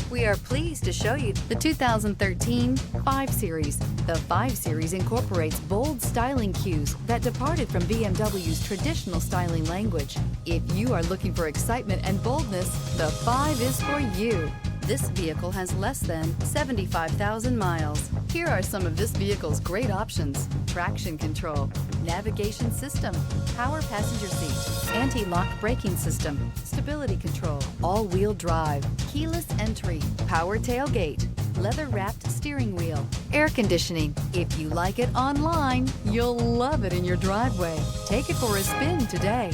We are pleased to show you the 2013 5 Series. The 5 Series incorporates bold styling cues that departed from BMW's traditional styling language. If you are looking for excitement and boldness, the 5 is for you. This vehicle has less than 75,000 miles. Here are some of this vehicle's great options: traction control, navigation system, power passenger seat, anti-lock braking system, stability control, all-wheel drive, keyless entry, power tailgate, leather-wrapped steering wheel, air conditioning. If you like it online, you'll love it in your driveway. Take it for a spin today.